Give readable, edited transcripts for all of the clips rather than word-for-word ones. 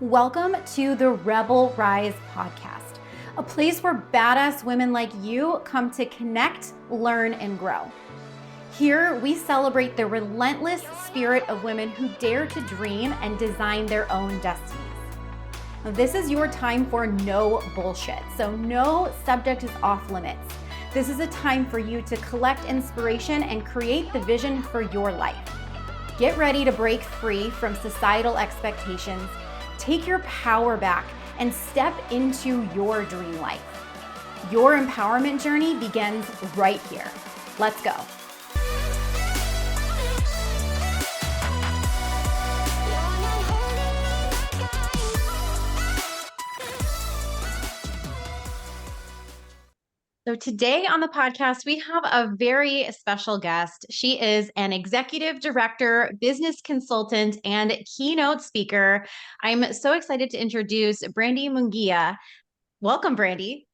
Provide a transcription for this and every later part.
Welcome to the Rebel Rise podcast, a place where badass women like you come to connect, learn, and grow. Here, we celebrate the relentless spirit of women who dare to dream and design their own destinies. This is your time for no bullshit, so no subject is off limits. This is a time for you to collect inspiration and create the vision for your life. Get ready to break free from societal expectations, take your power back, and step into your dream life. Your empowerment journey begins right here. Let's go. So today on the podcast, we have a very special guest. She is an executive director, business consultant, and keynote speaker. I'm so excited to introduce Brandi Munguia. Welcome, Brandi.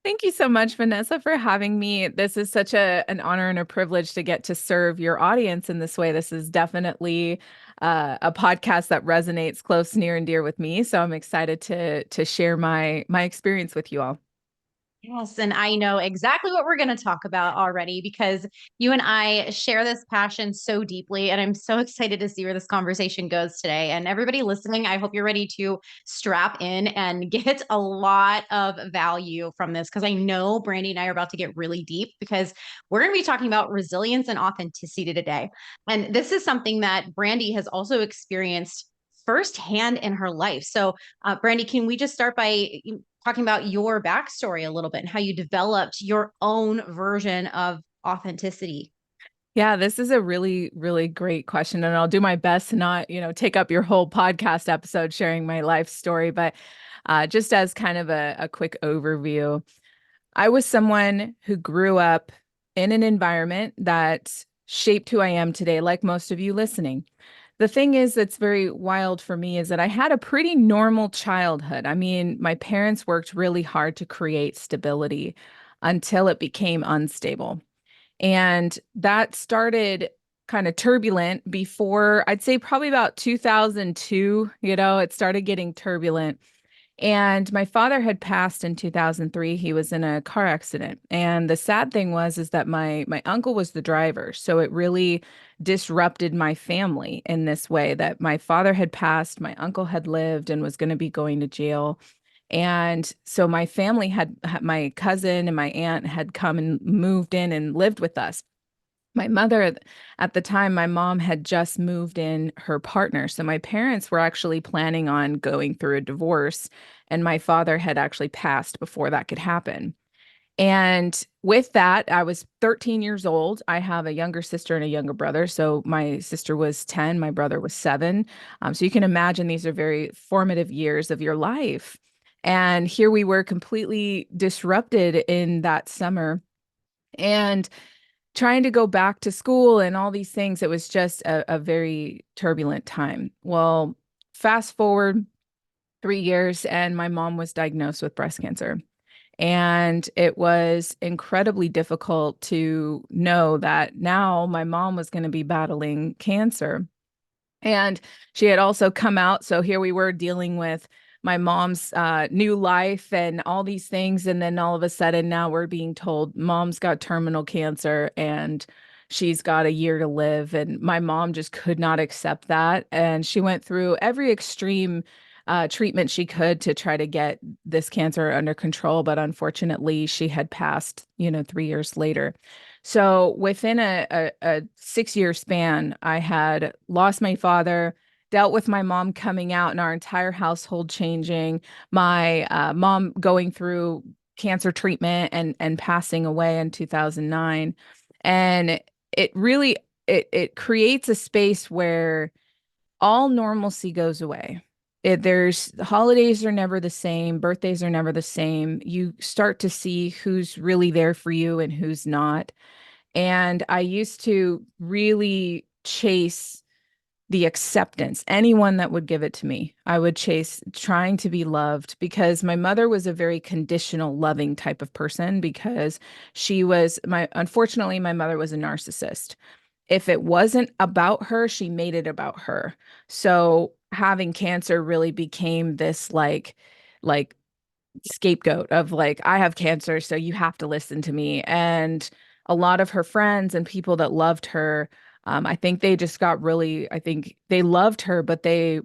Thank you so much, Vanessa, for having me. This is such an honor and a privilege to get to serve your audience in this way. This is definitely a podcast that resonates close, near, and dear with me. So I'm excited to share my experience with you all. Yes, and I know exactly what we're going to talk about already because you and I share this passion so deeply, and I'm so excited to see where this conversation goes today. And everybody listening, I hope you're ready to strap in and get a lot of value from this because I know Brandi and I are about to get really deep because we're going to be talking about resilience and authenticity today. And this is something that Brandi has also experienced firsthand in her life. So, Brandi, can we just start by talking about your backstory a little bit and how you developed your own version of authenticity? Yeah, this is a really, really great question. And I'll do my best to not, take up your whole podcast episode sharing my life story. But just as kind of a quick overview, I was someone who grew up in an environment that shaped who I am today, like most of you listening. The thing is that's very wild for me is that I had a pretty normal childhood. I mean, my parents worked really hard to create stability until it became unstable. And that started kind of turbulent before, I'd say probably about 2002, it started getting turbulent. And my father had passed in 2003. He was in a car accident. And the sad thing was is that my uncle was the driver. So it really disrupted my family in this way that my father had passed, my uncle had lived and was going to be going to jail. And so my family had my cousin and my aunt had come and moved in and lived with us. My mother, at the time, my mom had just moved in her partner. So my parents were actually planning on going through a divorce, and my father had actually passed before that could happen. And with that, I was 13 years old. I have a younger sister and a younger brother. So my sister was 10, my brother was 7. So you can imagine these are very formative years of your life. And here we were completely disrupted in that summer. And trying to go back to school and all these things, it was just a very turbulent time. Well, fast forward 3 years, and my mom was diagnosed with breast cancer. And it was incredibly difficult to know that now my mom was going to be battling cancer. And she had also come out. So here we were dealing with my mom's new life and all these things. And then all of a sudden now we're being told mom's got terminal cancer and she's got a year to live. And my mom just could not accept that. And she went through every extreme treatment she could to try to get this cancer under control. But unfortunately, she had passed, 3 years later. So within a 6-year span, I had lost my father, dealt with my mom coming out and our entire household changing, my mom going through cancer treatment and passing away in 2009. And it really, it creates a space where all normalcy goes away. There's holidays are never the same, birthdays are never the same. You start to see who's really there for you and who's not. And I used to really chase the acceptance, anyone that would give it to me. I would chase trying to be loved because my mother was a very conditional, loving type of person because unfortunately, my mother was a narcissist. If it wasn't about her, she made it about her. So having cancer really became this like scapegoat of like, I have cancer, so you have to listen to me. And a lot of her friends and people that loved her, I think they just got really, I think they loved her, but they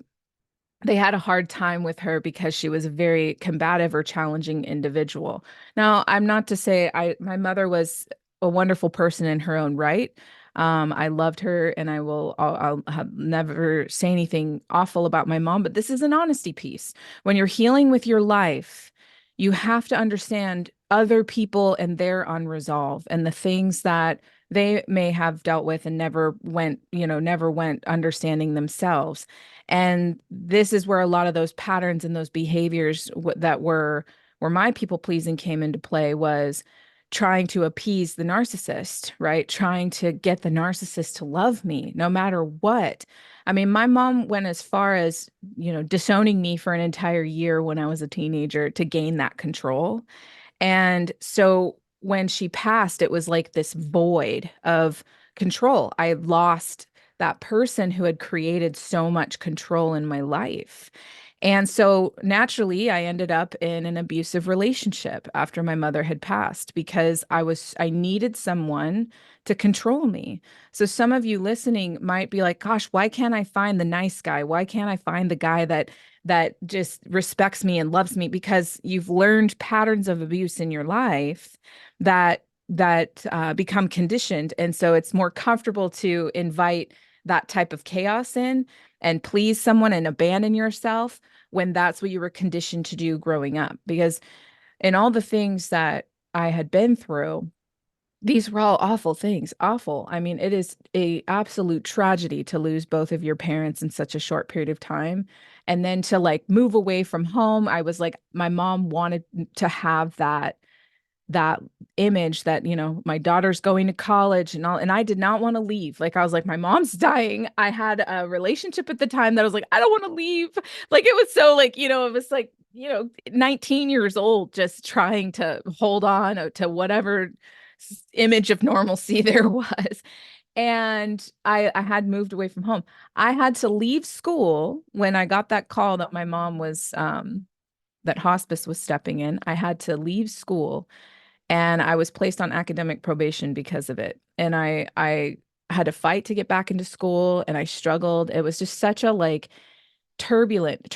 had a hard time with her because she was a very combative or challenging individual. Now, I'm not to say my mother was a wonderful person in her own right. I loved her, and I'll have never say anything awful about my mom, but this is an honesty piece. When you're healing with your life, you have to understand other people and their unresolved and the things that they may have dealt with and never went understanding themselves. And this is where a lot of those patterns and those behaviors that were my people pleasing came into play, was trying to appease the narcissist, right? Trying to get the narcissist to love me no matter what. I mean, my mom went as far as, disowning me for an entire year when I was a teenager to gain that control. And so when she passed, it was like this void of control. I lost that person who had created so much control in my life. And so naturally, I ended up in an abusive relationship after my mother had passed because I needed someone to control me. So some of you listening might be like, gosh, why can't I find the nice guy? Why can't I find the guy that just respects me and loves me? Because you've learned patterns of abuse in your life that become conditioned. And so it's more comfortable to invite that type of chaos in and please someone and abandon yourself when that's what you were conditioned to do growing up. Because in all the things that I had been through, these were all awful things. Awful. I mean, it is a absolute tragedy to lose both of your parents in such a short period of time. And then to like move away from home, I was like, my mom wanted to have that image that, my daughter's going to college and all, and I did not want to leave. Like I was like, my mom's dying. I had a relationship at the time that I was like, I don't want to leave. Like it was so like, it was like, 19 years old, just trying to hold on to whatever image of normalcy there was. And I had moved away from home. I had to leave school when I got that call that my mom was that hospice was stepping in. I had to leave school, and I was placed on academic probation because of it. And I had to fight to get back into school, and I struggled. It was just such a like turbulent.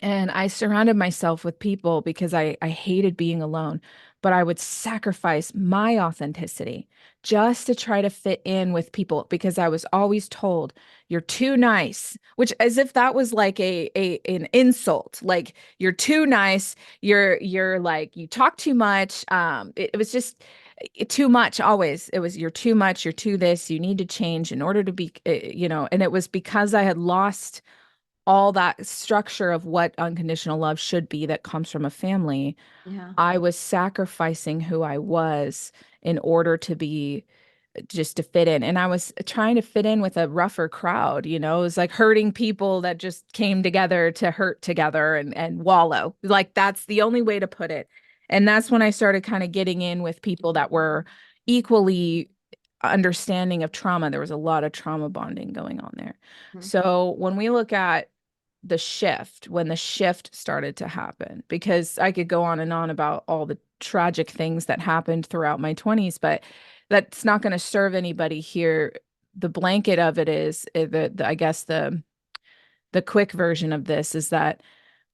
And I surrounded myself with people because I hated being alone, but I would sacrifice my authenticity just to try to fit in with people because I was always told, you're too nice, which as if that was like an insult. Like you're too nice, you're like you talk too much. It was just too much always. It was you're too much, you're too this, you need to change in order to be, and it was because I had lost all that structure of what unconditional love should be that comes from a family. Yeah. I was sacrificing who I was in order to be just to fit in. And I was trying to fit in with a rougher crowd, it was like hurting people that just came together to hurt together and wallow. Like that's the only way to put it. And that's when I started kind of getting in with people that were equally understanding of trauma. There was a lot of trauma bonding going on there. Mhm. So when we look at when the shift started to happen, because I could go on and on about all the tragic things that happened throughout my 20s, but that's not going to serve anybody here. The blanket of it is I guess the quick version of this is that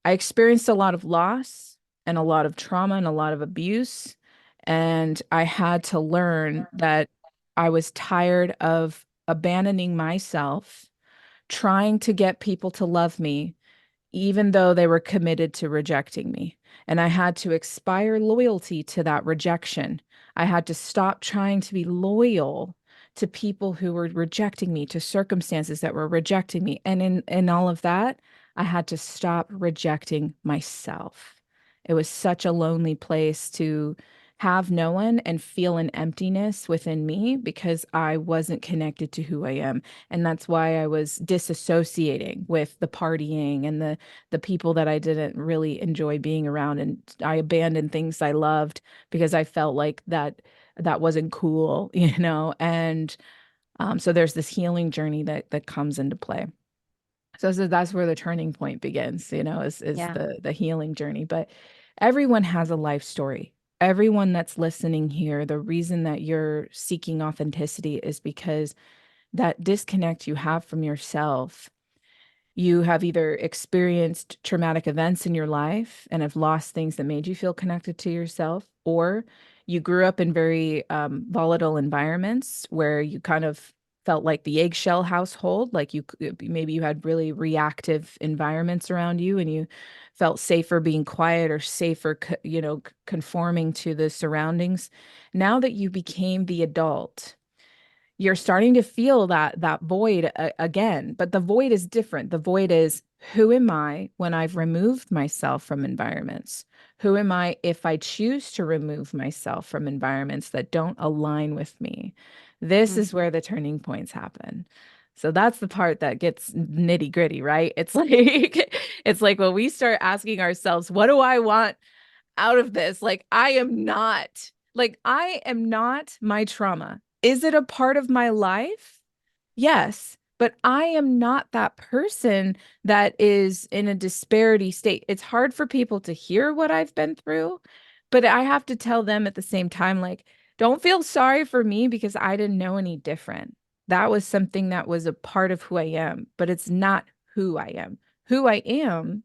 I experienced a lot of loss and a lot of trauma and a lot of abuse. And I had to learn that I was tired of abandoning myself, trying to get people to love me even though they were committed to rejecting me. And I had to expire loyalty to that rejection. I had to stop trying to be loyal to people who were rejecting me, to circumstances that were rejecting me. And in all of that, I had to stop rejecting myself. It was such a lonely place to have no one and feel an emptiness within me because I wasn't connected to who I am. And that's why I was disassociating with the partying and the people that I didn't really enjoy being around. And I abandoned things I loved because I felt like that wasn't cool. And so there's this healing journey that comes into play. So that's where the turning point begins, is Yeah. the healing journey. But everyone has a life story. Everyone that's listening here, the reason that you're seeking authenticity is because that disconnect you have from yourself. You have either experienced traumatic events in your life and have lost things that made you feel connected to yourself, or you grew up in very volatile environments where you kind of felt like the eggshell household, like maybe you had really reactive environments around you and you felt safer being quiet or safer, conforming to the surroundings. Now that you became the adult, you're starting to feel that void again, but the void is different. The void is, who am I when I've removed myself from environments? Who am I if I choose to remove myself from environments that don't align with me? This Mm. is where the turning points happen. So that's the part that gets nitty gritty, right? It's like it's like when we start asking ourselves, what do I want out of this? I am not my trauma. Is it a part of my life? Yes, but I am not that person that is in a disparity state. It's hard for people to hear what I've been through, but I have to tell them at the same time, like, don't feel sorry for me because I didn't know any different. That was something that was a part of who I am, but it's not who I am. Who I am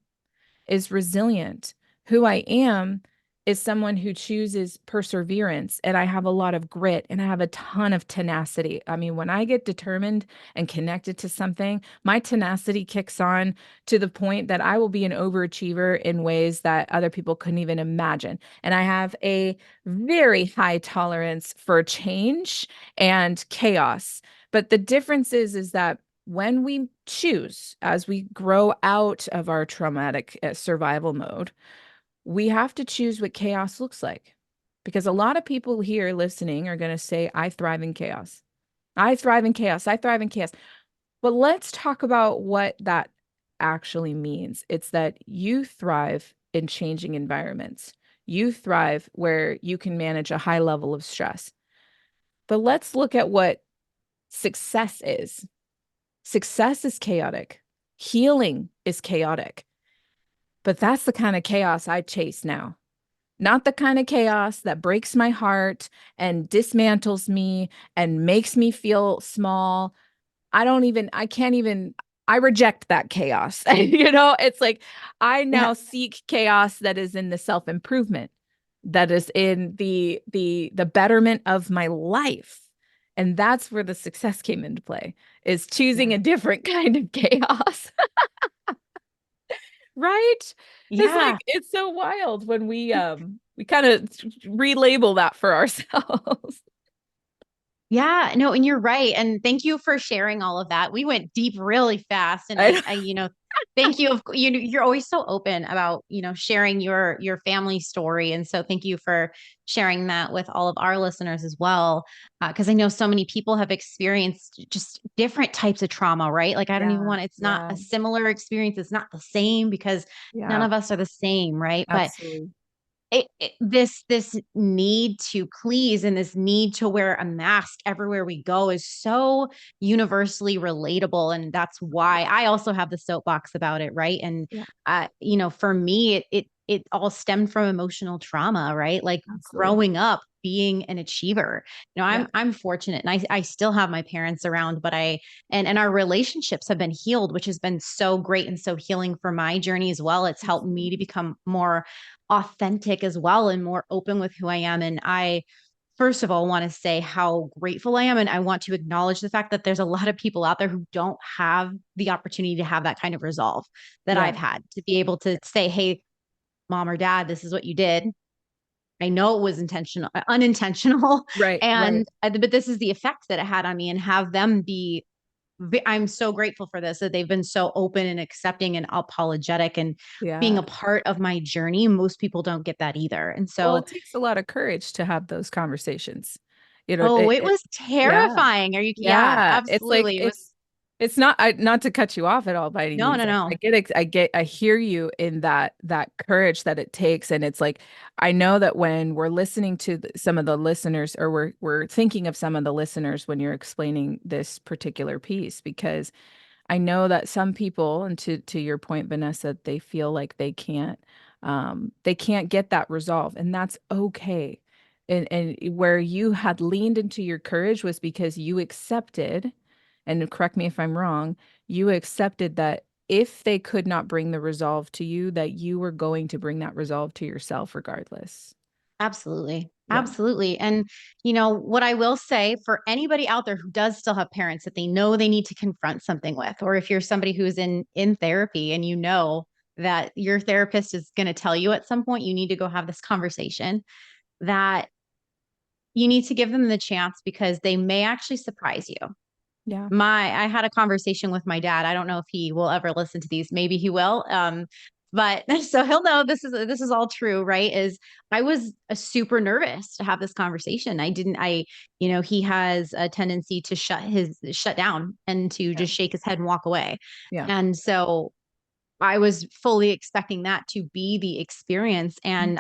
is resilient. Who I am is someone who chooses perseverance. And I have a lot of grit and I have a ton of tenacity. I mean, when I get determined and connected to something, my tenacity kicks on to the point that I will be an overachiever in ways that other people couldn't even imagine. And I have a very high tolerance for change and chaos. But the difference is that when we choose, as we grow out of our traumatic survival mode, we have to choose what chaos looks like. Because a lot of people here listening are going to say, I thrive in chaos. I thrive in chaos. I thrive in chaos. But let's talk about what that actually means. It's that you thrive in changing environments. You thrive where you can manage a high level of stress. But let's look at what success is. Success is chaotic. Healing is chaotic. But that's the kind of chaos I chase now. Not the kind of chaos that breaks my heart and dismantles me and makes me feel small. I can't even, I reject that chaos. It's like I Yeah. now seek chaos that is in the self-improvement, that is in the betterment of my life. And that's where the success came into play, is choosing Yeah. a different kind of chaos. Right? It's Yeah. like it's so wild when we kind of relabel that for ourselves. Yeah, no, and you're right. And thank you for sharing all of that. We went deep really fast. And I, thank you. You're always so open about, sharing your family story. And so thank you for sharing that with all of our listeners as well. Because I know so many people have experienced just different types of trauma, right? Like I don't even yeah, it's not yeah, a similar experience. It's not the same because none yeah, of us are the same, right? But absolutely. this need to please and this need to wear a mask everywhere we go is so universally relatable, and that's why I also have the soapbox about it, right? And Yeah, for me, it all stemmed from emotional trauma, right? Like absolutely. growing up being an achiever. Yeah, I'm fortunate and I still have my parents around, but and our relationships have been healed, which has been so great and so healing for my journey as well. It's helped me to absolutely. become more authentic as well and more open with who I am. And I, first of all, want to say how grateful I am. And I want to acknowledge the fact that there's a lot of people out there who don't have the opportunity to have that kind of resolve that Yeah, I've had, to be able to say, hey, mom or dad, this is what you did. I know it was intentional, unintentional, right, right. and but this is the effect that it had on me, and have them be I'm so grateful for this, that they've been so open and accepting and apologetic and being Yeah. a part of my journey. Most people don't get that either. And Well, so, it takes a lot of courage to have those conversations. You know, oh, it it was yeah. terrifying. Yeah, Yeah, it's like absolutely. It was, it's not not to cut you off at all by any no, means. no, I no. get I hear you in that courage that it takes, and it's like I know that when we're listening to some of the listeners, or we're thinking of some of the listeners when you're explaining this particular piece, because I know that some people, and to your point, Vanessa, they feel like they can't get that resolve, and that's okay. And where you had leaned into your courage was because you accepted, and correct me if I'm wrong, you accepted that if they could not bring the resolve to you, that you were going to bring that resolve to yourself regardless. Absolutely. Yeah. Absolutely. And, what I will say for anybody out there who does still have parents that they know they need to confront something with, or if you're somebody who's in therapy and you know that your therapist is going to tell you at some point you need to go have this conversation, that you need to give them the chance because they may actually surprise you. Yeah. I had a conversation with my dad. I don't know if he will ever listen to these. Maybe he will. But so he'll know this is all true, right? Is I was super nervous to have this conversation. He has a tendency to shut down and to Yeah. just shake his head and walk away. Yeah. And so I was fully expecting that to be the experience. And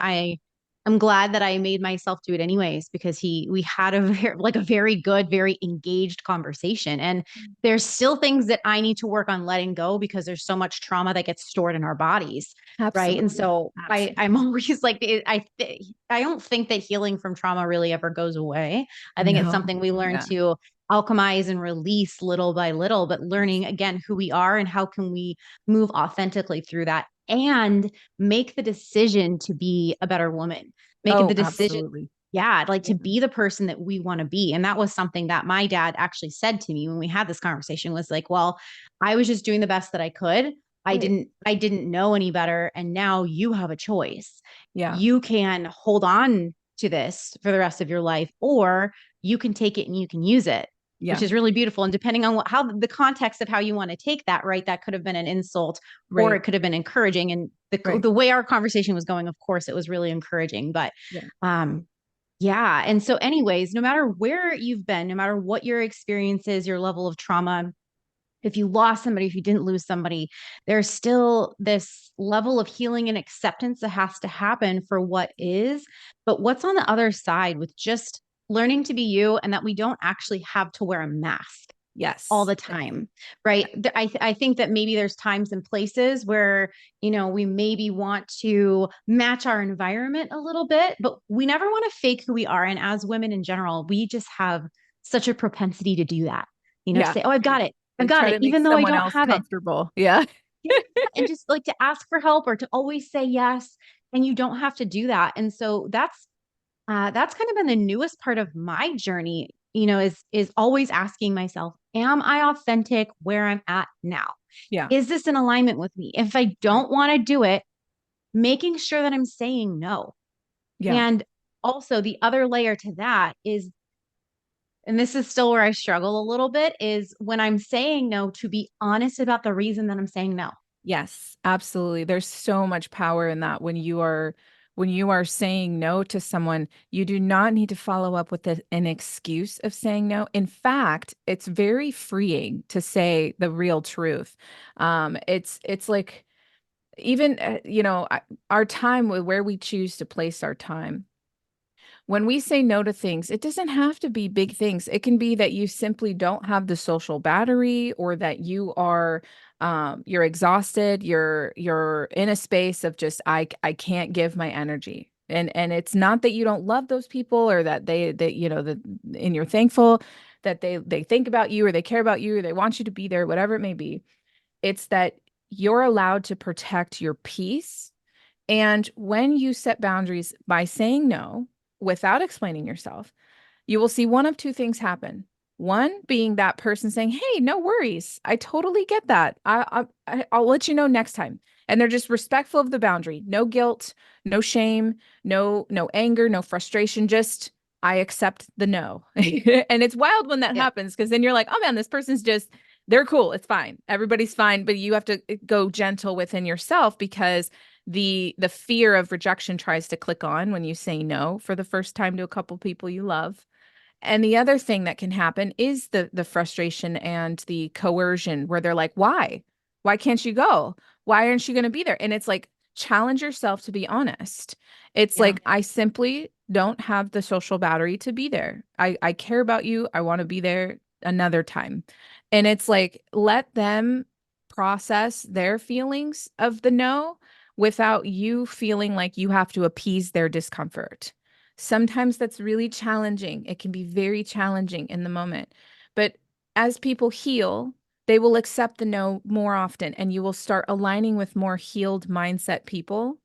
I'm glad that I made myself do it anyways, because we had a very good, very engaged conversation. And there's still things that I need to work on letting go because there's so much trauma that gets stored in our bodies. Right. And Absolutely. so I'm Absolutely. always like, I don't think that healing from trauma really ever goes away. I think it's No. something we learn Yeah. to alchemize and release little by little, but learning Absolutely. again who we are and how can we move authentically through that and make the decision to be a better woman, make Oh, the decision, absolutely. yeah, like Yeah. to be the person that we want to be. And that was something that my dad actually said to me when we had this conversation, was like, well, I was just doing the best that I could. Right. I didn't know any better. And now you have a choice. Yeah. You can hold on to this for the rest of your life, or you can take it and you can use it, which Yeah. is really beautiful. And depending on how the context of how you want to take that, right? That could have been an insult or it Right. could have been encouraging. And Right. the way our conversation was going, of course, it was really encouraging. But Yeah. um, yeah. And so, anyways, no matter where you've been, no matter what your experience is, your level of trauma, if you lost somebody, if you didn't lose somebody, there's still this level of healing and acceptance that has to happen for what is. But what's on the other side with just learning to be you, and that we don't actually have to wear a mask all Yes. the time, right? I think that maybe there's times and places where, we maybe want to match our environment a little bit, but we never want to fake who we are. And as women in general, we just have such a propensity to do that, to Yeah. say, oh, I've And got try it, to make even though I someone don't else have it. comfortable. Yeah. Yeah. And just like to ask for help or to always say yes. And you don't have to do that. And so that's kind of been the newest part of my journey, is always asking myself, am I authentic where I'm at now? Yeah. Is this in alignment with me? If I Right. don't want to do it, making sure that I'm saying no. Yeah. And also the other layer to that is, and this is still where I struggle a little bit, is when I'm saying no, to be honest about the reason that I'm saying no. Yes, absolutely. There's so much power in that when you are saying no to someone, you do not need to follow up with an excuse of saying no. In fact, it's very freeing to say the real truth. It's like even our time, where we choose to place our time. When we say no to things, it doesn't have to be big things. It can be that you simply don't have the social battery, or that you're exhausted, you're in a space of just I can't give my energy. And it's not that you don't love those people, or that and you're thankful that they think about you, or they care about you, or they want you to be there, whatever it may be. It's that you're allowed to protect your peace. And when you set boundaries by saying no without explaining yourself, you will see one of two things happen. One being that person saying, "Hey, no worries. I totally get that. I'll let you know next time." And they're just respectful of the boundary. No guilt, no shame, no anger, no frustration. Just I accept the no. And it's wild when that Yeah. happens, because then you're like, "Oh man, this person's just they're cool. It's fine. Everybody's fine." But you have to go gentle within yourself, because the fear of rejection tries to click on when you say no for the first time to a couple people you love. And the other thing that can happen is the frustration and the coercion, where they're like, "Why? Why can't you go? Why aren't you going to be there?" And it's like, challenge yourself to be honest. It's Yeah. like, I simply don't have the social battery to be there. I care about you. I want to be there. another time. And it's like, let them process their feelings of the no without you feeling like you have to appease their discomfort. Sometimes that's really challenging. It can be very challenging in the moment. But as people heal, they will accept the no more often, and you will start aligning with more healed mindset people.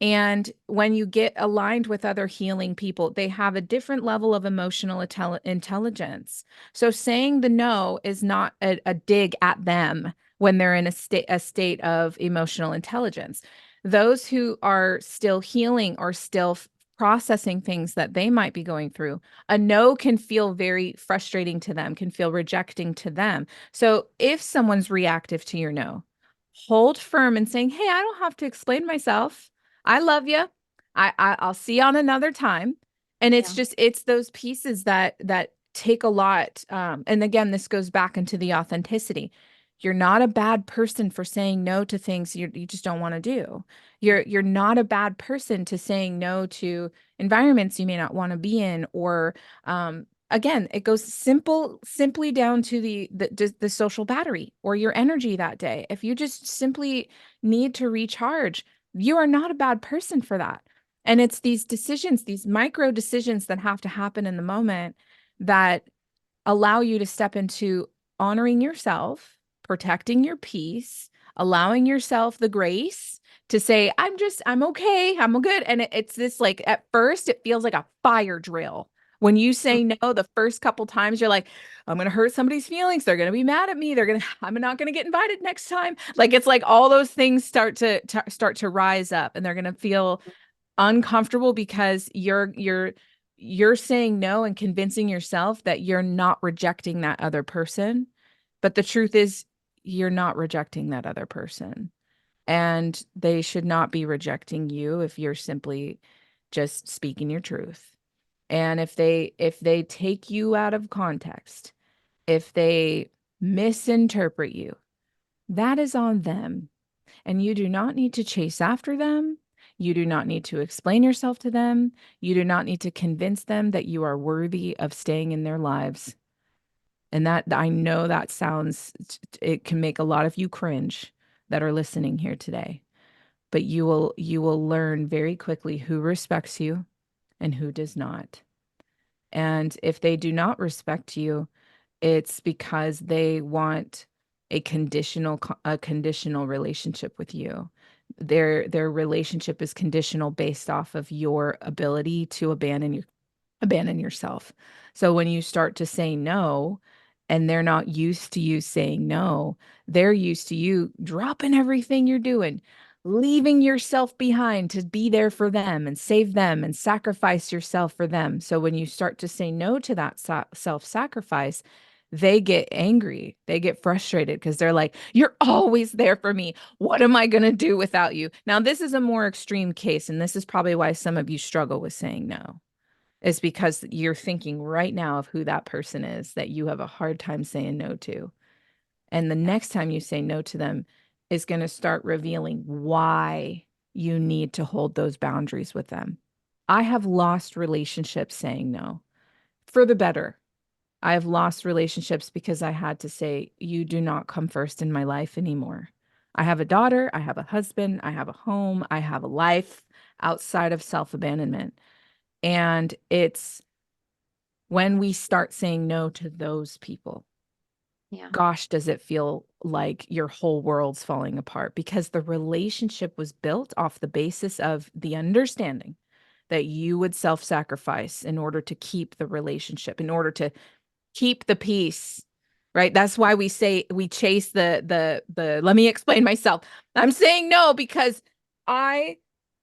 And when you get aligned with other healing people, they have a different level of emotional intelligence. So saying the no is not a dig at them when they're in a state of emotional intelligence. Those who are still healing or still processing things that they might be going through, a no can feel very frustrating to them, can feel rejecting to them. So if someone's reactive to your no, hold firm and saying, "Hey, I don't have to explain myself. I love you. I'll see you on another time." And it's Yeah. just, it's those pieces that take a lot. And again, this goes back into the authenticity. You're not a bad person for saying no to things you just don't want to do. You're not a bad person to saying no to environments you may not want to be in, or again, it goes simply down to the social battery or your energy that day. If you just simply need to recharge, you are not a bad person for that. And it's these decisions, these micro decisions that have to happen in the moment that allow you to step into honoring yourself, protecting your peace, allowing yourself the grace to say, I'm okay, I'm good. And it's this, like, at first, it feels like a fire drill. When you say no, the first couple times you're like, I'm going to hurt somebody's feelings. They're going to be mad at me. I'm not going to get invited next time. Like, it's like all those things start to rise up, and they're going to feel uncomfortable because you're saying no and convincing yourself that you're not rejecting that other person. But the truth is, you're not rejecting that other person. And they should not be rejecting you if you're simply just speaking your truth. And if they take you out of context, if they misinterpret you, that is on them. And you do not need to chase after them. You do not need to explain yourself to them. You do not need to convince them that you are worthy of staying in their lives. And that, I know that it can make a lot of you cringe that are listening here today. But you will learn very quickly who respects you and who does not. And if they do not respect you, it's because they want a conditional relationship with you. Their relationship is conditional based off of your ability to abandon yourself. So when you start to say no, and they're not used to you saying no, they're used to you dropping everything you're doing, leaving yourself behind to be there for them and save them and sacrifice yourself for them. So when you start to say no to that self-sacrifice, they get angry. They get frustrated because they're like, "You're always there for me. What am I going to do without you?" Now, this is a more extreme case, and this is probably why some of you struggle with saying no, is because you're thinking right now of who that person is that you have a hard time saying no to. And the next time you say no to them is going to start revealing why you need to hold those boundaries with them. I have lost relationships saying no for the better. I have lost relationships because I had to say, "You do not come first in my life anymore." I have a daughter, I have a husband, I have a home, I have a life outside of self-abandonment. And it's when we start saying no to those people, Yeah. gosh, does it feel like your whole world's falling apart, because the relationship was built off the basis of the understanding that you would self-sacrifice in order to keep the relationship, in order to keep the peace, right? That's why we say we chase the let me explain myself. I'm saying no because I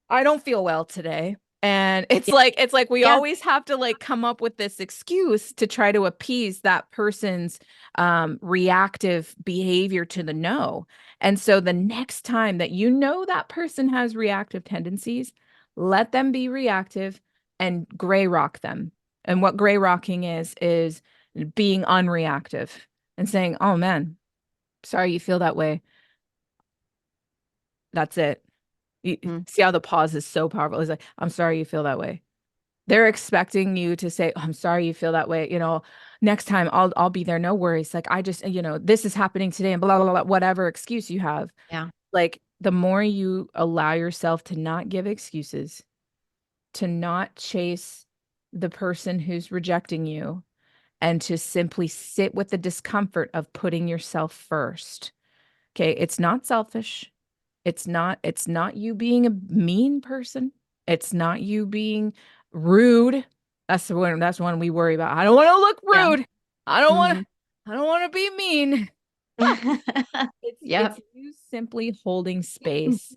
I don't feel well today. And Yeah. it's like we Yes. always have to, like, come up with this excuse to try to appease that person's reactive behavior to the no. And so the next time that you know that person has reactive tendencies, let them be reactive and gray rock them. And what gray rocking is being unreactive and saying, "Oh man, sorry you feel that way. That's it." You Mm. see how the pause is so powerful. It's like, "I'm sorry you feel that way. They're expecting you to say, oh, I'm sorry you feel that way. Next time I'll be there. No worries. Like, I just, this is happening today and blah, blah, blah, whatever excuse you have. Yeah. Like, the more you allow yourself to not give excuses, to not chase the person who's rejecting you, and to simply sit with the discomfort of putting yourself first. Okay. It's not selfish. It's not you being a mean person. It's not you being rude. That's one we worry about. I don't want to look Yeah. rude. I don't want Mhm. to I don't want to be mean. It's Yep. you simply holding space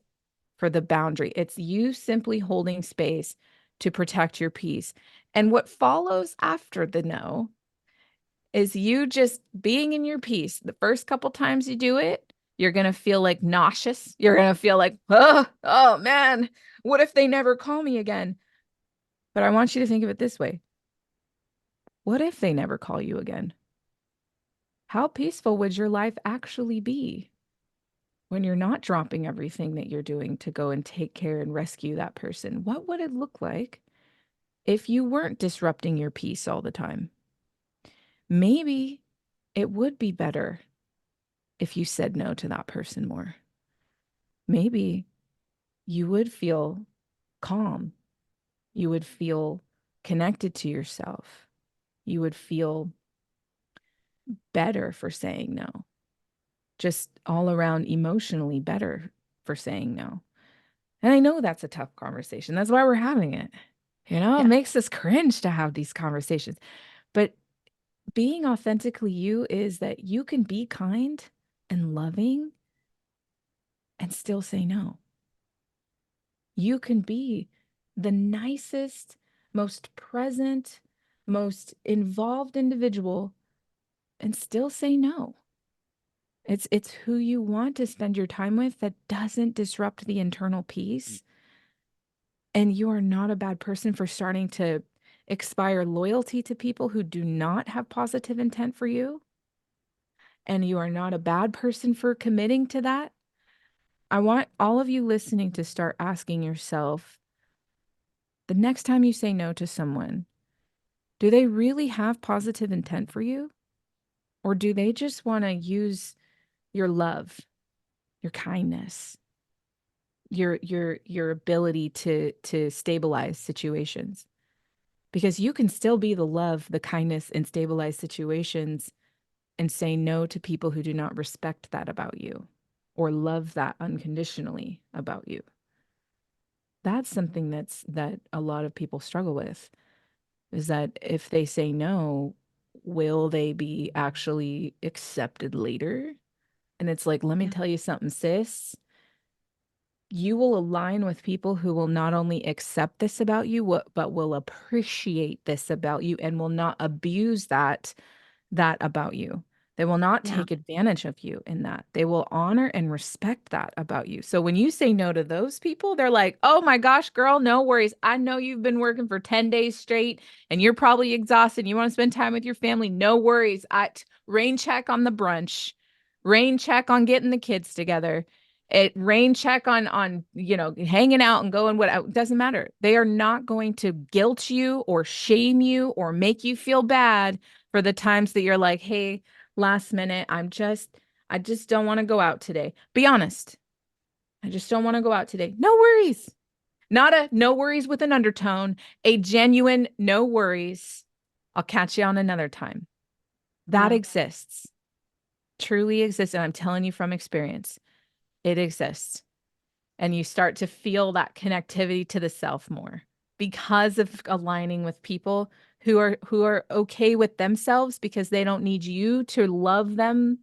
for the boundary. It's you simply holding space to protect your peace. And what follows after the no is you just being in your peace. The first couple times you do it, you're going to feel like nauseous. You're going to feel like, oh man, what if they never call me again? But I want you to think of it this way. What if they never call you again? How peaceful would your life actually be when you're not dropping everything that you're doing to go and take care and rescue that person? What would it look like if you weren't disrupting your peace all the time? Maybe it would be better if you said no to that person more. Maybe you would feel calm. You would feel connected to yourself. You would feel better for saying no, just all around emotionally better for saying no. And I know that's a tough conversation. That's why we're having it. It Yeah. makes us cringe to have these conversations. But being authentically you is that you can be kind and loving and still say no. You can be the nicest, most present, most involved individual and still say no. It's who you want to spend your time with that doesn't disrupt the internal peace. And you are not a bad person for starting to expire loyalty to people who do not have positive intent for you. And you are not a bad person for committing to that. I want all of you listening to start asking yourself, the next time you say no to someone, do they really have positive intent for you? Or do they just want to use your love, your kindness, your ability to stabilize situations? Because you can still be the love, the kindness, and stabilize situations and say no to people who do not respect that about you or love that unconditionally about you. That's something that a lot of people struggle with, is that if they say no, will they be actually accepted later? And it's like, let me Yeah. tell you something, sis. You will align with people who will not only accept this about you, but will appreciate this about you and will not abuse that about you. They will not Yeah. take advantage of you in that. They will honor and respect that about you. So when you say no to those people, they're like, oh my gosh, girl, no worries. I know you've been working for 10 days straight and you're probably exhausted. You want to spend time with your family. No worries. Rain check on the brunch, rain check on getting the kids together. Rain check on hanging out and going. What it doesn't matter. They are not going to guilt you or shame you or make you feel bad for the times that you're like, hey, last minute, I just don't want to go out today. Be honest. I just don't want to go out today. No worries. Not a no worries with an undertone, a genuine no worries. I'll catch you on another time. That Yeah. exists, truly exists. And I'm telling you from experience, it exists. And you start to feel that connectivity to the self more because of aligning with people who are okay with themselves because they don't need you to love them.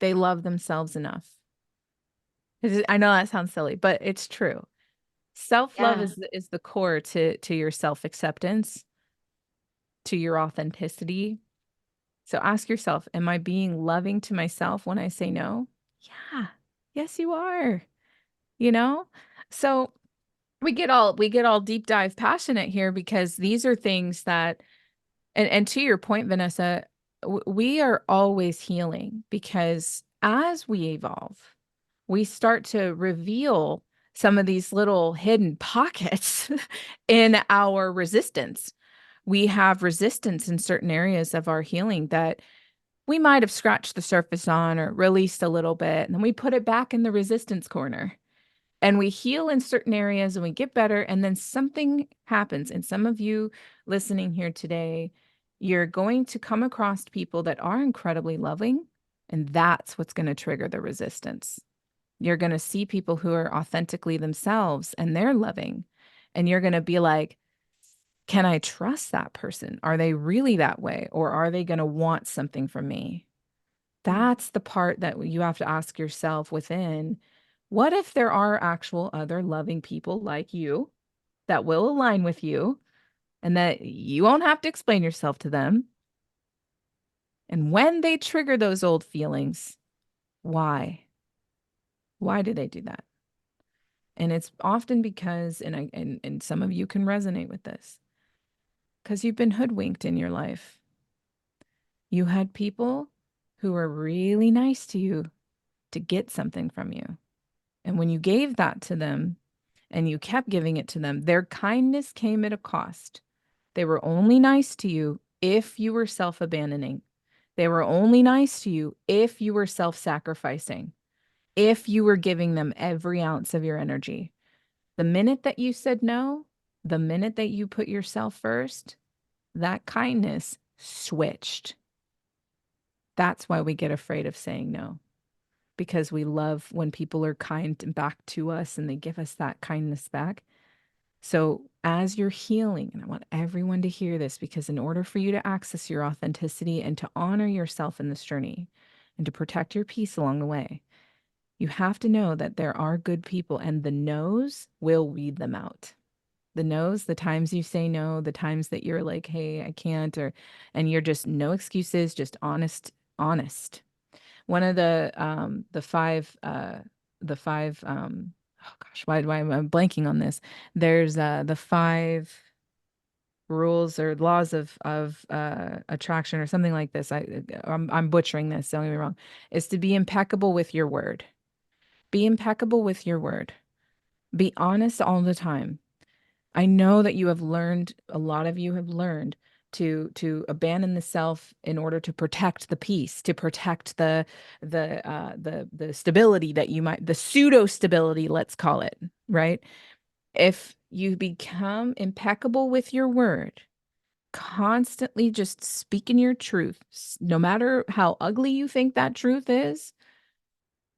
They love themselves enough. I know that sounds silly, but it's true. Self-love Yeah. is the core to your self-acceptance, to your authenticity. So ask yourself, am I being loving to myself when I say no? Yeah. Yes, you are. You know? So we get all deep dive passionate here because these are things that, and to your point, Vanessa, we are always healing because as we evolve, we start to reveal some of these little hidden pockets in our resistance. We have resistance in certain areas of our healing that we might have scratched the surface on or released a little bit, and then we put it back in the resistance corner. And we heal in certain areas and we get better, and then something happens. And some of you listening here today, you're going to come across people that are incredibly loving, and that's what's going to trigger the resistance. You're going to see people who are authentically themselves and they're loving, and you're going to be like, can I trust that person? Are they really that way? Or are they going to want something from me? That's the part that you have to ask yourself within. What if there are actual other loving people like you that will align with you and that you won't have to explain yourself to them? And when they trigger those old feelings, why? Why do they do that? And it's often because, and some of you can resonate with this, because you've been hoodwinked in your life. You had people who were really nice to you to get something from you. And when you gave that to them and you kept giving it to them, their kindness came at a cost. They were only nice to you if you were self-abandoning. They were only nice to you if you were self-sacrificing, if you were giving them every ounce of your energy. The minute that you said no, the minute that you put yourself first, that kindness switched. That's why we get afraid of saying no, because we love when people are kind back to us and they give us that kindness back. So as you're healing, and I want everyone to hear this, because in order for you to access your authenticity and to honor yourself in this journey and to protect your peace along the way, you have to know that there are good people, and the no's will weed them out. The no's, the times you say no, the times that you're like, hey, I can't, and you're just no excuses, just honest. One of the five oh gosh, why am I blanking on this? There's the five rules or laws of attraction or something like this. I'm butchering this, don't get me wrong. Is to be impeccable with your word. Be impeccable with your word. Be honest all the time. I know that you have learned, a lot of you have learned to abandon the self in order to protect the peace, to protect the stability that you might, the pseudo stability, let's call it, right? If you become impeccable with your word, constantly just speaking your truth, no matter how ugly you think that truth is,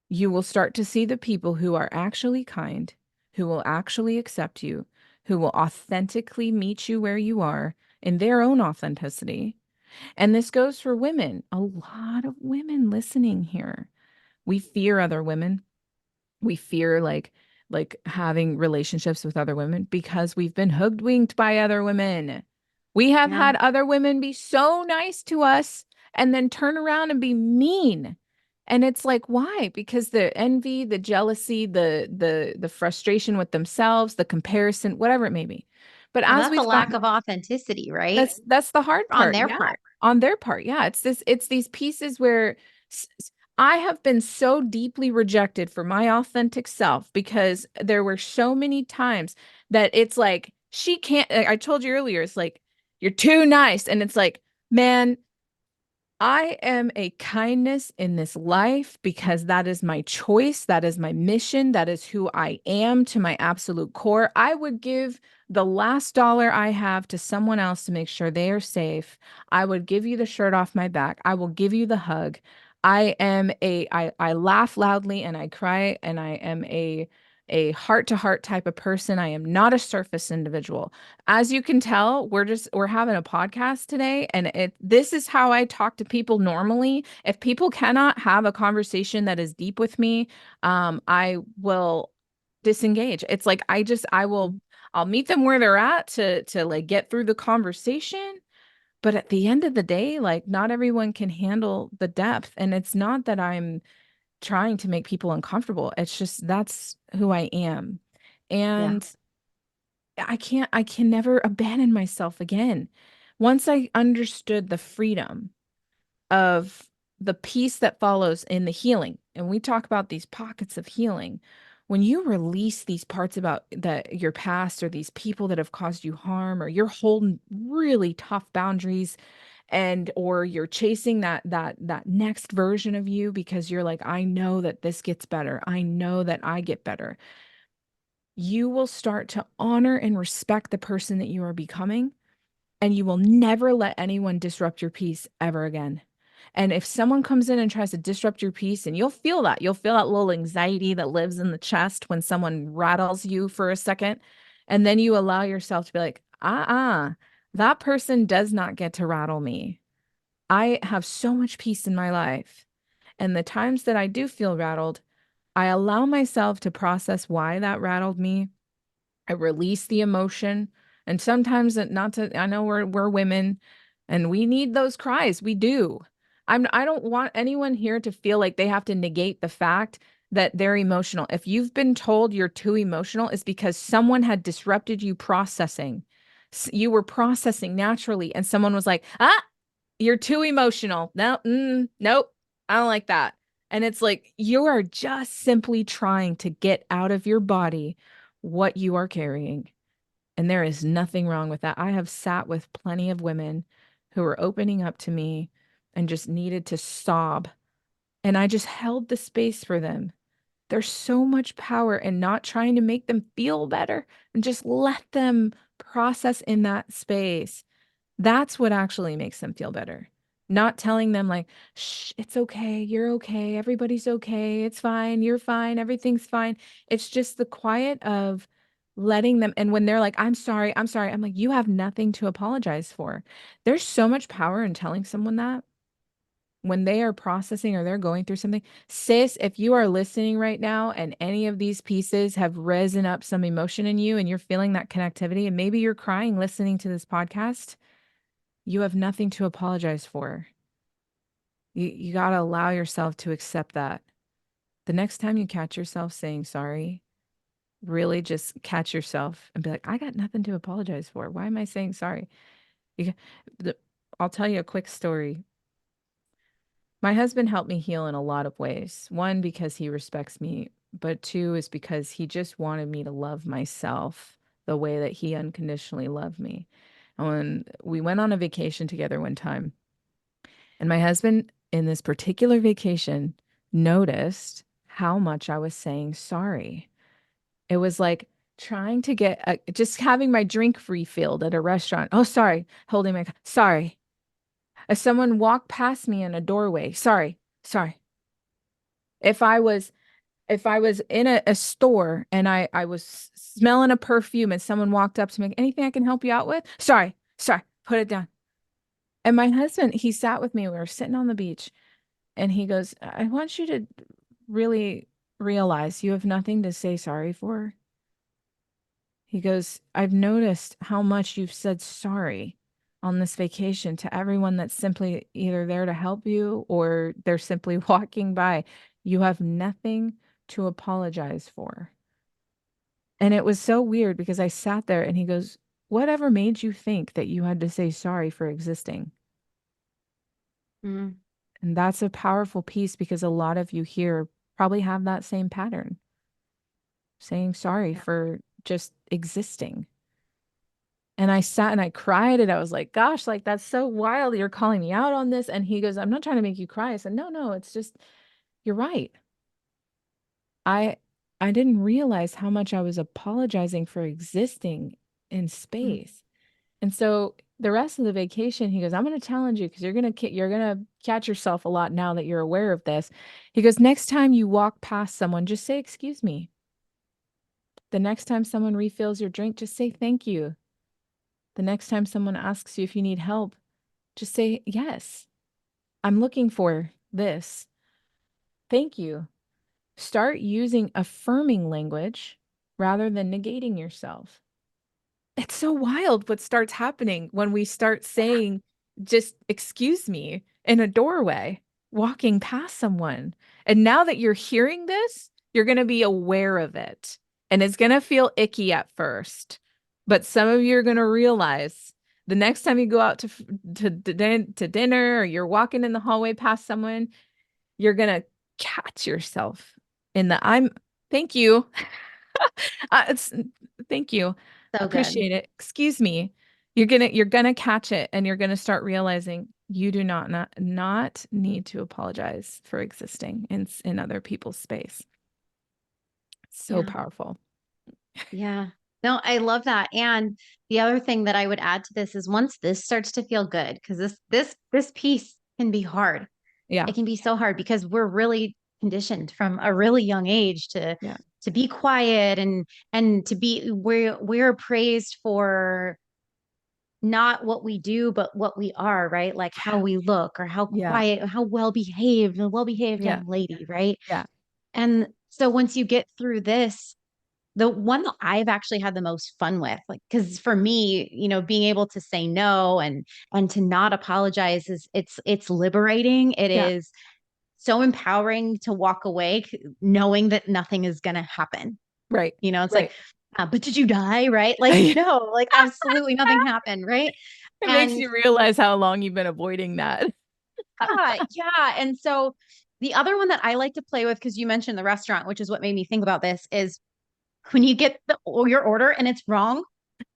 you will start to see the people who are actually kind, who will actually accept you, who will authentically meet you where you are in their own authenticity. And this goes for women. A lot of women listening here. We fear other women. We fear like having relationships with other women because we've been hoodwinked by other women. We have had other women be so nice to us and then turn around and be mean. And it's like, why? Because the envy, the jealousy, the frustration with themselves, the comparison, whatever it may be. But Well, as that's a we've lack gotten, of authenticity, right? that's the hard On part. their Yeah. part. On their part. Yeah. It's these pieces where I have been so deeply rejected for my authentic self because there were so many times that it's like, she can't, I told you earlier, it's like, you're too nice. And it's like, man, I am a kindness in this life because that is my choice. That is my mission. That is who I am to my absolute core. I would give the last dollar I have to someone else to make sure they are safe. I would give you the shirt off my back. I will give you the hug. I laugh loudly and I cry, and I am a heart to heart type of person. I am not a surface individual. As you can tell, we're having a podcast today, and this is how I talk to people normally. If people cannot have a conversation that is deep with me, I will disengage. It's like I'll meet them where they're at to like get through the conversation. But at the end of the day, like, not everyone can handle the depth. And it's not that I'm trying to make people uncomfortable. It's just that's who I am. Yeah. And I can never abandon myself again. Once I understood the freedom of the peace that follows in the healing, and we talk about these pockets of healing, when you release these parts about your past, or these people that have caused you harm, or you're holding really tough boundaries, and or you're chasing that next version of you because you're like, I know that this gets better. I know that I get better. You will start to honor and respect the person that you are becoming, and you will never let anyone disrupt your peace ever again. And if someone comes in and tries to disrupt your peace, and you'll feel that little anxiety that lives in the chest when someone rattles you for a second. And then you allow yourself to be like, that person does not get to rattle me. I have so much peace in my life. And the times that I do feel rattled, I allow myself to process why that rattled me. I release the emotion. And sometimes I know we're women and we need those cries. We do. I don't want anyone here to feel like they have to negate the fact that they're emotional. If you've been told you're too emotional, it's because someone had disrupted you processing. You were processing naturally, and someone was like, you're too emotional. No, nope. I don't like that. And it's like, you are just simply trying to get out of your body what you are carrying. And there is nothing wrong with that. I have sat with plenty of women who were opening up to me and just needed to sob. And I just held the space for them. There's so much power in not trying to make them feel better, and just let them process in that space. That's what actually makes them feel better. Not telling them like, shh, it's okay, you're okay, everybody's okay, it's fine, you're fine, everything's fine. It's just the quiet of letting them. And when they're like, I'm sorry, I'm like, you have nothing to apologize for. There's so much power in telling someone that when they are processing or they're going through something. Sis, if you are listening right now and any of these pieces have risen up some emotion in you and you're feeling that connectivity, and maybe you're crying listening to this podcast, you have nothing to apologize for. You got to allow yourself to accept that. The next time you catch yourself saying sorry, really just catch yourself and be like, I got nothing to apologize for. Why am I saying sorry? You, I'll tell you a quick story. My husband helped me heal in a lot of ways. One, because he respects me, but two is because he just wanted me to love myself the way that he unconditionally loved me. And when we went on a vacation together one time, and my husband in this particular vacation noticed how much I was saying sorry. It was like trying to just having my drink refilled at a restaurant. Oh, sorry, holding my, sorry. If someone walked past me in a doorway, sorry, sorry. If I was in a store and I was smelling a perfume and someone walked up to me, anything I can help you out with? Sorry, sorry, put it down. And my husband, he sat with me. We were sitting on the beach, and he goes, I want you to really realize you have nothing to say sorry for. He goes, I've noticed how much you've said sorry on this vacation to everyone that's simply either there to help you or they're simply walking by. You have nothing to apologize for. And it was so weird because I sat there and he goes, whatever made you think that you had to say sorry for existing? Mm. And that's a powerful piece because a lot of you here probably have that same pattern, saying sorry for just existing. And I sat and I cried and I was like, gosh, like that's so wild. You're calling me out on this. And he goes, I'm not trying to make you cry. I said, no, it's just, you're right. I I didn't realize how much I was apologizing for existing in Mm. space. And so the rest of the vacation, he goes, I'm going to challenge you because you're going to catch yourself a lot now that you're aware of this. He goes, next time you walk past someone, just say, excuse me. The next time someone refills your drink, just say thank you. The next time someone asks you if you need help, just say, yes, I'm looking for this. Thank you. Start using affirming language rather than negating yourself. It's so wild what starts happening when we start saying, just excuse me in a doorway, walking past someone. And now that you're hearing this, you're going to be aware of it. And it's going to feel icky at first. But some of you are going to realize the next time you go out to dinner or you're walking in the hallway past someone, you're going to catch yourself in the Thank you. It's thank you. So good. Appreciate it. Excuse me. You're gonna catch it and you're gonna start realizing you do not need to apologize for existing in other people's space. So Yeah. powerful. Yeah. No, I love that. And the other thing that I would add to this is once this starts to feel good, because this piece can be hard. Yeah. It can be so hard because we're really conditioned from a really young age Yeah. to be quiet and to be we're praised for not what we do, but what we are, right? Like how we look or how Yeah. quiet, how well behaved, a well-behaved Yeah. young lady, right? Yeah. And so once you get through this, the one that I've actually had the most fun with, like, because for me, being able to say no and to not apologize is it's liberating. It Yeah. is so empowering to walk away knowing that nothing is going to happen. Right. It's like, Right. but did you die? Right? Like, no, like absolutely nothing happened. Right. It makes And you realize how long you've been avoiding that. yeah. And so the other one that I like to play with, because you mentioned the restaurant, which is what made me think about this, is when you get your order and it's wrong,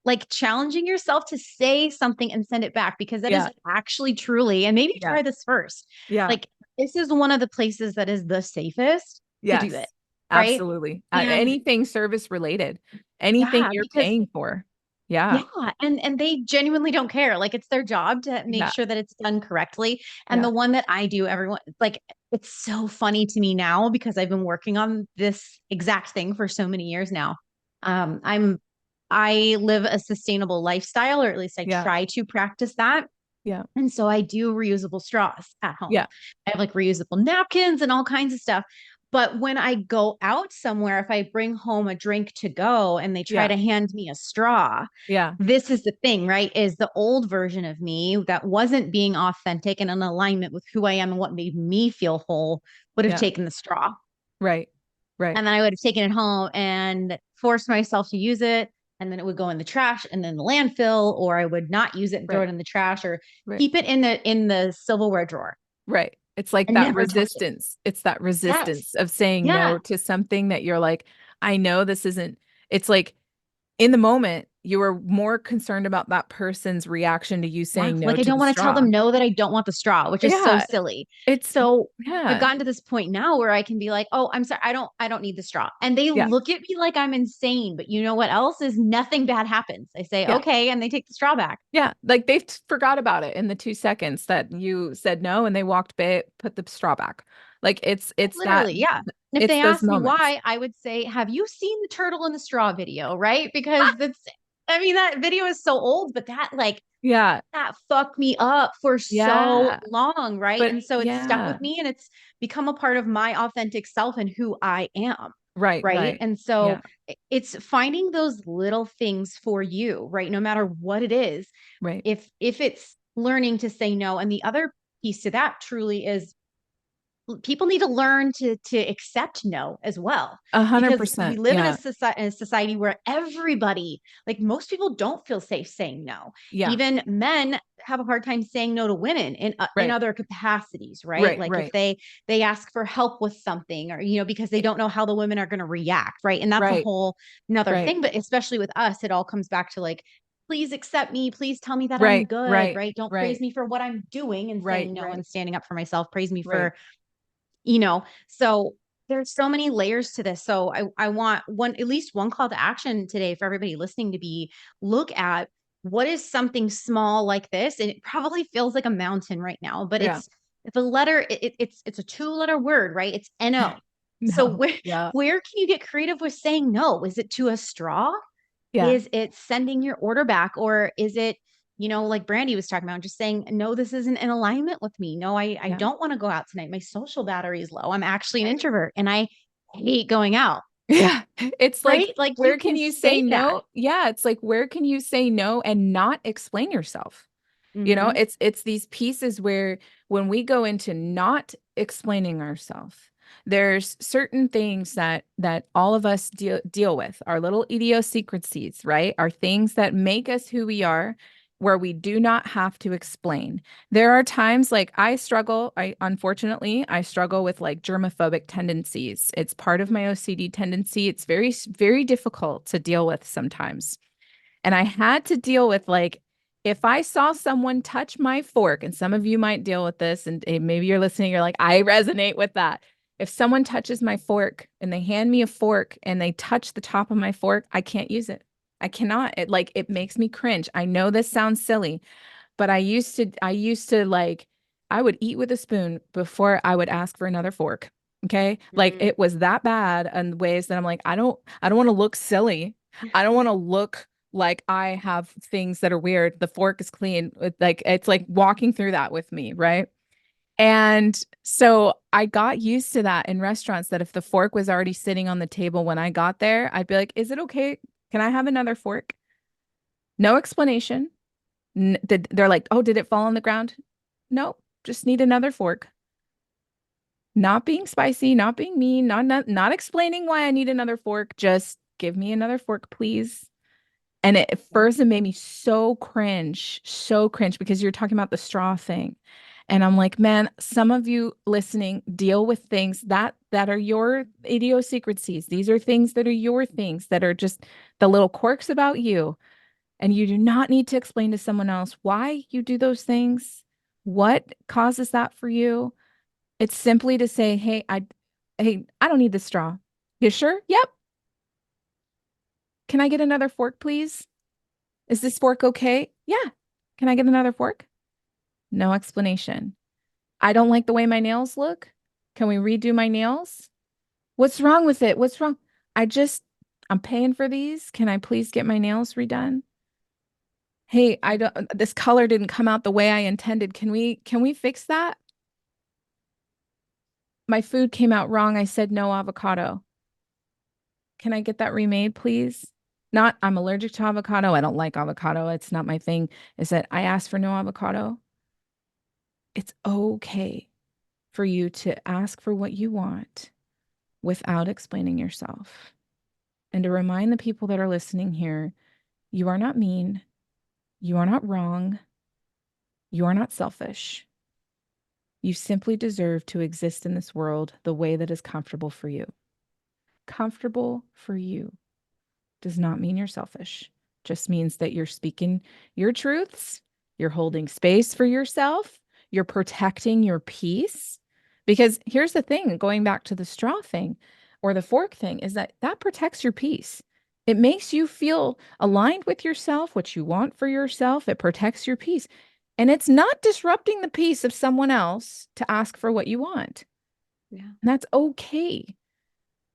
like challenging yourself to say something and send it back because that is Yeah. actually truly, and maybe Yeah. try this first. Yeah. Like this is one of the places that is the safest to do it. Yes. Right. Absolutely. And Anything service related, anything yeah, you're because paying for. Yeah. yeah, and they genuinely don't care. Like it's their job to make Yeah. sure that it's done correctly. And Yeah. the one that I do, everyone like it's so funny to me now because I've been working on this exact thing for so many years now. I live a sustainable lifestyle, or at least I Yeah. try to practice that. Yeah. And so I do reusable straws at home. Yeah. I have like reusable napkins and all kinds of stuff. But when I go out somewhere, if I bring home a drink to go and they try Yeah. to hand me a straw, Yeah. this is the thing, right? Is the old version of me that wasn't being authentic and in alignment with who I am and what made me feel whole would have Yeah. taken the straw. Right. Right. And then I would have taken it home and forced myself to use it. And then it would go in the trash and then the landfill, or I would not use it and throw Right. it in the trash or Right. keep it in the silverware drawer Right. It's like and that never touch it. resistance. It's that Yes. resistance of saying Yeah. no to something that you're like, I know this isn't, it's like in the moment, you were more concerned about that person's reaction to you Yeah. saying no Like I to don't the want to tell straw. them no that I don't want the straw, which is so Yeah. silly. It's, So I've yeah. gotten to this point now where I can be like, oh, I'm sorry, I don't need the straw. And they Yeah. look at me like I'm insane. But you know what else is nothing bad happens. I say, Yeah. okay, and they take the straw back. Yeah. Like they forgot about it in the 2 seconds that you said no and they walked by, put the straw back. Like Literally, yeah. And if it's they those ask me moments. why, I would say, have you seen the turtle in the straw video? Right. Because I mean, that video is so old, but Yeah. that fucked me up for so Yeah. long. Right. But And so it's stuck yeah. with me and it's become a part of my authentic self and who I am. Right. Right. Right. And so Yeah. it's finding those little things for you, right? No matter what it is, Right. if it's learning to say no. And the other piece to that truly is people need to learn to accept no as well, A hundred because we percent. live in Yeah. a society where everybody, like most people, don't feel safe saying no. Yeah. Even men have a hard time saying no to women in Right. other capacities, right? Right. Like if Right. they ask for help with something, or because they don't know how the women are going to react, right? And that's a Right. whole another Right. thing. But especially with us, it all comes back to like, please accept me, please tell me that I'm Right. good, Right. right? Don't praise Right. me for what I'm doing and Right. saying no Right. and standing up for myself. Praise me Right. for so there's so many layers to this. So I want at least one call to action today for everybody listening to be look at what is something small like this. And it probably feels like a mountain right now, but Yeah. it's a letter, it's a 2-letter word, right? It's no. So No. where Yeah. where can you get creative with saying no? Is it to a straw? Yeah. Is it sending your order back? Or is it, like Brandi was talking about, just saying, no, this isn't in alignment with me. No, I Yeah. don't want to go out tonight. My social battery is low. I'm actually an introvert and I hate going out. Yeah. It's like, Right. Like you where can can you say say that. no? Yeah. It's like, where can you say no and not explain yourself? Hmm. It's these pieces where when we go into not explaining ourselves, there's certain things that all of us deal with, our little idiosyncrasies, right? Are things that make us who we are. where we do not have to explain. There are times like unfortunately, I struggle with like germophobic tendencies. It's part of my OCD tendency. It's very, very difficult to deal with sometimes. And I had to deal with like, if I saw someone touch my fork, and some of you might deal with this, and maybe you're listening, you're like, I resonate with that. If someone touches my fork and they hand me a fork and they touch the top of my fork, I can't use it. I cannot. It makes me cringe. I know this sounds silly, but I used to like, I would eat with a spoon before I would ask for another fork. Okay. Like Mm. it was that bad in ways that I'm like, I don't want to look silly. I don't want to look like I have things that are weird. The fork is clean. It's like walking through that with me. Right. And so I got used to that in restaurants that if the fork was already sitting on the table when I got there, I'd be like, is it okay? Can I have another fork? No explanation. They're like, oh, did it fall on the ground? Nope, just need another fork. Not being spicy, not being mean, not explaining why I need another fork. Just give me another fork, please. And at Yeah. first, it made me so cringe because you're talking about the straw thing. And I'm like, man, some of you listening deal with things that are your idiosyncrasies. These are things that are your things that are just the little quirks about you. And you do not need to explain to someone else why you do those things, what causes that for you. It's simply to say, hey, I don't need the straw. You sure? Yep. Can I get another fork, please? Is this fork okay? Yeah. Can I get another fork? No explanation. I don't like the way my nails look. Can we redo my nails? What's wrong with it? What's wrong? I just, I'm paying for these. Can I please get my nails redone? Hey, I don't, this color didn't come out the way I intended. Can we fix that? My food came out wrong. I said no avocado. Can I get that remade, please? Not, I'm allergic to avocado. I don't like avocado. It's not my thing. Is that I asked for no avocado. It's okay for you to ask for what you want without explaining yourself. And to remind the people that are listening here, you are not mean. You are not wrong. You are not selfish. You simply deserve to exist in this world the way that is comfortable for you. Comfortable for you does not mean you're selfish. Just means that you're speaking your truths, you're holding space for yourself, you're protecting your peace. Because here's the thing, going back to the straw thing or the fork thing, is that protects your peace. It makes you feel aligned with yourself, what you want for yourself. It protects your peace. And it's not disrupting the peace of someone else to ask for what you want. Yeah. And that's okay.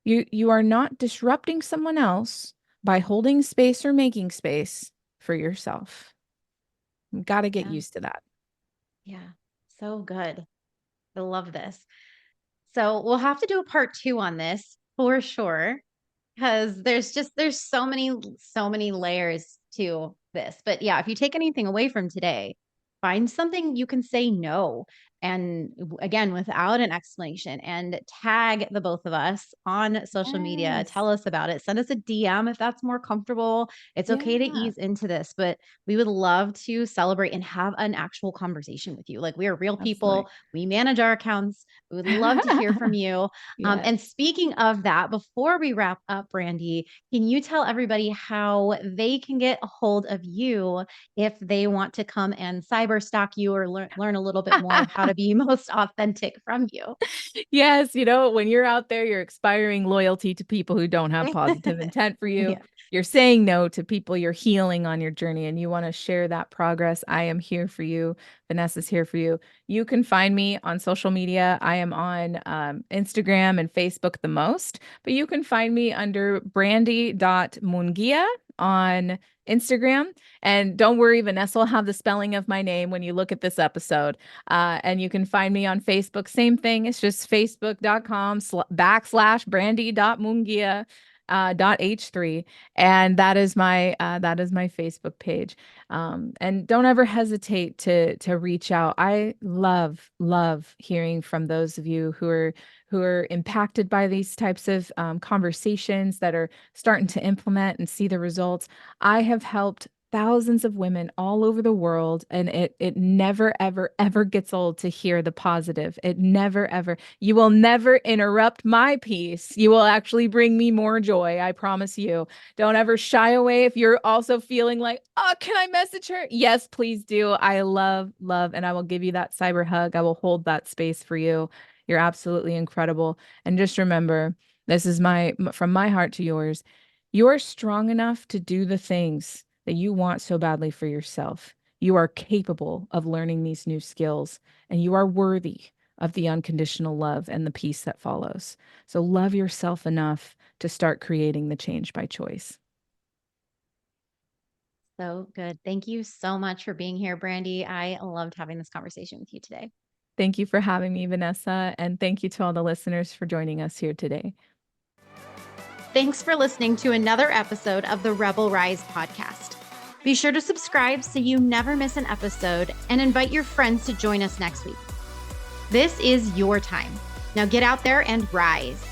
You are not disrupting someone else by holding space or making space for yourself. You got to get Yeah. used to that. Yeah. So good. I love this. So we'll have to do a part two on this for sure. Because there's so many layers to this. But yeah, if you take anything away from today, find something you can say no. And again, without an explanation, and tag the both of us on social media. Yes. Tell us about it. Send us a DM if that's more comfortable. It's okay to Yeah, ease into this, but we would love to celebrate and have an actual conversation with you. Like, we are real absolutely. people. We manage our accounts. We would love to hear from you. Yes. And speaking of that, before we wrap up, Brandi, can you tell everybody how they can get a hold of you if they want to come and cyber stalk you or learn a little bit more of how to be most authentic from you? Yes, when you're out there, you're expiring loyalty to people who don't have positive intent for you. Yeah. You're saying no to people you're healing on your journey, and you want to share that progress. I am here for you. Vanessa's here for you. You can find me on social media. I am on Instagram and Facebook the most, but you can find me under Brandi.Munguia on Instagram. And don't worry, Vanessa will have the spelling of my name when you look at this episode. And you can find me on Facebook. Same thing. It's just facebook.com/Brandi.Munguia. .h3, and that is my Facebook page. And don't ever hesitate to reach out. I love hearing from those of you who are impacted by these types of conversations that are starting to implement and see the results. I have helped thousands of women all over the world, and it never ever ever gets old to hear the positive. It never ever. You will never interrupt my peace. You will actually bring me more joy. I promise you. Don't ever shy away if you're also feeling like, oh, can I message her? Yes, please do. I love, and I will give you that cyber hug. I will hold that space for you. You're absolutely incredible. And just remember, this is from my heart to yours. You're strong enough to do the things that you want so badly for yourself. You are capable of learning these new skills, and you are worthy of the unconditional love and the peace that follows. So love yourself enough to start creating the change by choice. So good. Thank you so much for being here, Brandi. I loved having this conversation with you today. Thank you for having me, Vanessa, and thank you to all the listeners for joining us here today. Thanks for listening to another episode of the Rebel Rise podcast. Be sure to subscribe so you never miss an episode, and invite your friends to join us next week. This is your time. Now get out there and rise.